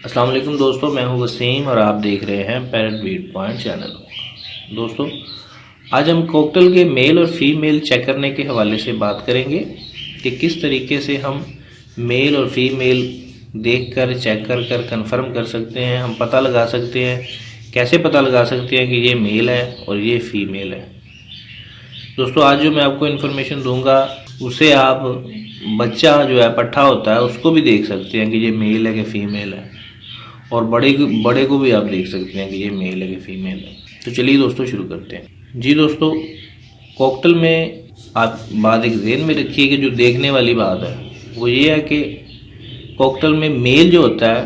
अस्सलाम वालेकुम दोस्तों, मैं हूं वसीम और आप देख रहे हैं पैरेट बीट पॉइंट चैनल। दोस्तों, आज हम कॉकटेल के मेल और फीमेल चेक करने के हवाले से बात करेंगे कि किस तरीके से हम मेल और फीमेल देखकर चेक कर कर कंफर्म कर सकते हैं, हम पता लगा सकते हैं, कैसे पता लगा सकते हैं कि ये मेल है और ये फीमेल है। दोस्तों, आज जो मैं आपको इन्फॉर्मेशन दूंगा उसे आप बच्चा जो है पट्ठा होता है उसको भी देख सकते हैं कि ये मेल है कि फीमेल है, और बड़े को भी आप देख सकते हैं कि ये मेल है कि फीमेल है। तो चलिए दोस्तों शुरू करते हैं। जी दोस्तों, कॉकटेल में आप बात एक ज़हन में रखिए कि जो देखने वाली बात है वो ये है कि कॉकटेल में मेल जो होता है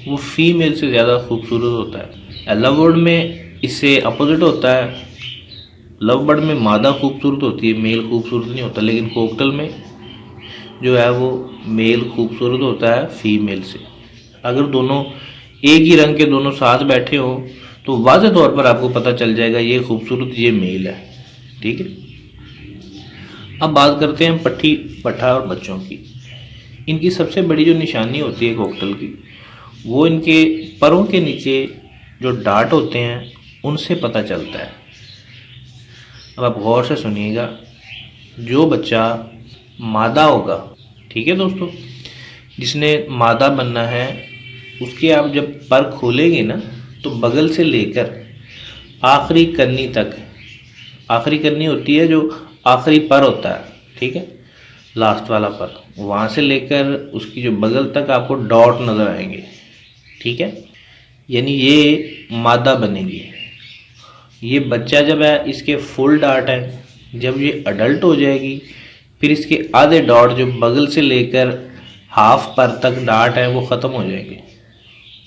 वो फीमेल से ज़्यादा खूबसूरत होता है। लव बर्ड में इससे अपोजिट होता है। लव बर्ड में मादा खूबसूरत होती है, मेल खूबसूरत नहीं होता, लेकिन कॉकटेल में जो है वो मेल खूबसूरत होता है फीमेल से। अगर दोनों एक ही रंग के दोनों साथ बैठे हो तो वाज़ेह तौर पर आपको पता चल जाएगा ये खूबसूरत ये मेल है। ठीक है, अब बात करते हैं पट्ठा और बच्चों की। इनकी सबसे बड़ी जो निशानी होती है कॉकटेल की, वो इनके परों के नीचे जो डाट होते हैं उनसे पता चलता है। अब आप गौर से सुनिएगा, जो बच्चा मादा होगा, ठीक है दोस्तों, जिसने मादा बनना है, उसके आप जब पर खोलेंगे ना तो बगल से लेकर आखिरी कन्नी तक, आखिरी कन्नी होती है जो आखिरी पर होता है, ठीक है, लास्ट वाला पर, वहाँ से लेकर उसकी जो बगल तक आपको डॉट नज़र आएंगे। ठीक है, यानी ये मादा बनेगी। ये बच्चा जब है इसके फुल डाट है, जब ये अडल्ट हो जाएगी फिर इसके आधे डॉट जो बगल से लेकर हाफ पर तक डाट है वो ख़त्म हो जाएंगे,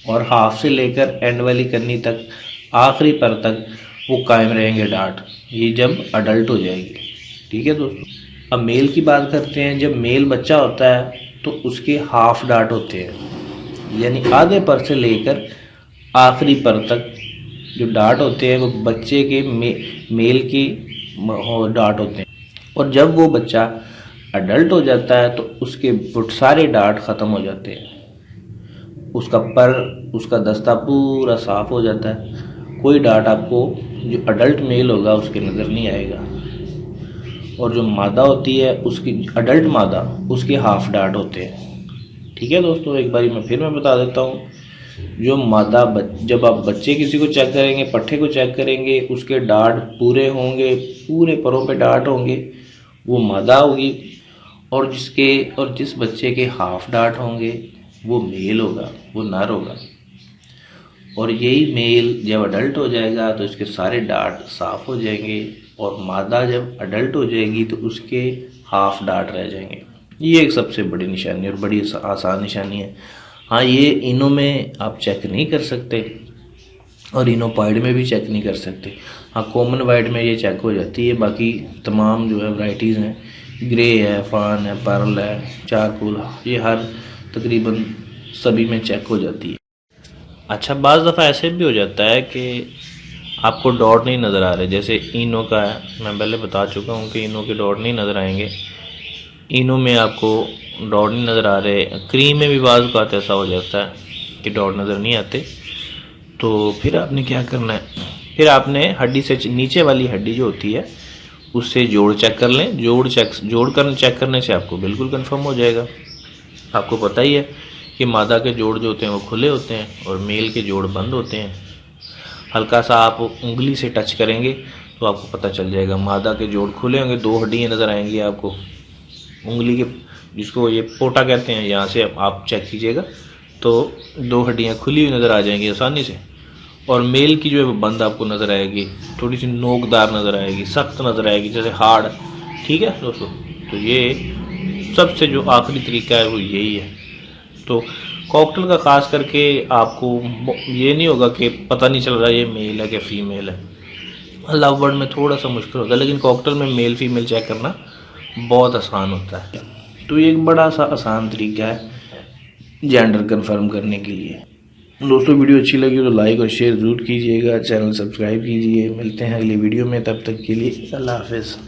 और हाफ से लेकर एंड वाली कन्नी तक आखिरी पर तक वो कायम रहेंगे डाट, ये जब अडल्ट हो जाएगी। ठीक है दोस्तों, अब मेल की बात करते हैं। जब मेल बच्चा होता है तो उसके हाफ डाट होते हैं, यानी आधे पर से लेकर आखिरी पर तक जो डाट होते हैं वो बच्चे के मेल की डाट होते हैं। और जब वो बच्चा अडल्ट हो जाता है तो उसके सारे डाट ख़त्म हो जाते हैं, उसका पर, उसका दस्ता पूरा साफ हो जाता है। कोई डाट आपको जो अडल्ट मेल होगा उसके नज़र नहीं आएगा। और जो मादा होती है उसकी, अडल्ट मादा, उसके हाफ डाट होते हैं। ठीक है दोस्तों, एक बारी मैं बता देता हूँ। जो मादा जब आप बच्चे किसी को चेक करेंगे, पट्ठे को चेक करेंगे, उसके डाट पूरे होंगे, पूरे परों पे डाट होंगे, वो मादा होगी। और जिस बच्चे के हाफ डाट होंगे वो मेल होगा, वो नर होगा। और यही मेल जब अडल्ट हो जाएगा तो इसके सारे डाट साफ हो जाएंगे, और मादा जब अडल्ट हो जाएगी तो उसके हाफ डाट रह जाएंगे। ये एक सबसे बड़ी निशानी और बड़ी आसान निशानी है। हाँ, ये इनों में आप चेक नहीं कर सकते और इनो पाइड में भी चेक नहीं कर सकते। हाँ, कॉमन वाइट में ये चेक हो जाती है, बाकी तमाम जो है वैराइटीज़ हैं, ग्रे है, फान है, पर्ल है, चारकोल, ये हर तकरीबन सभी में चेक हो जाती है। अच्छा, बाज़ दफ़ा ऐसे भी हो जाता है कि आपको डॉट नहीं नज़र आ रहे, जैसे इनो का है, मैं पहले बता चुका हूँ कि इनो के डॉट नहीं नज़र आएंगे। इनो में आपको डॉट नहीं नज़र आ रहे। क्रीम में भी बाज़ का ऐसा हो जाता है कि डॉट नज़र नहीं आते। तो फिर आपने क्या करना है, फिर आपने हड्डी से नीचे वाली हड्डी जो होती है उससे जोड़ चेक कर लें। जोड़ चेक करने से आपको बिल्कुल कंफर्म हो जाएगा। आपको पता ही है कि मादा के जोड़ जो होते हैं वो खुले होते हैं और मेल के जोड़ बंद होते हैं। हल्का सा आप उंगली से टच करेंगे तो आपको पता चल जाएगा। मादा के जोड़ खुले होंगे, दो हड्डियाँ नज़र आएंगी आपको उंगली के, जिसको ये पोटा कहते हैं, यहाँ से आप चेक कीजिएगा तो दो हड्डियाँ खुली हुई नज़र आ जाएंगी आसानी से। और मेल की जो है बंद आपको नज़र आएगी, थोड़ी सी नोकदार नज़र आएगी, सख्त नज़र आएगी, जैसे हार्ड। ठीक है दोस्तों, तो ये सबसे जो आखिरी तरीका है वो यही है। तो कॉकटेल का ख़ास करके आपको ये नहीं होगा कि पता नहीं चल रहा ये मेल है कि फीमेल है। लव बर्ड में थोड़ा सा मुश्किल होता है, लेकिन कॉकटेल में मेल फीमेल चेक करना बहुत आसान होता है। तो ये एक बड़ा सा आसान तरीका है जेंडर कंफर्म करने के लिए। दोस्तों, वीडियो अच्छी लगी तो लाइक और शेयर ज़रूर कीजिएगा, चैनल सब्सक्राइब कीजिए। मिलते हैं अगली वीडियो में, तब तक के लिए अल्लाह हाफ़िज़।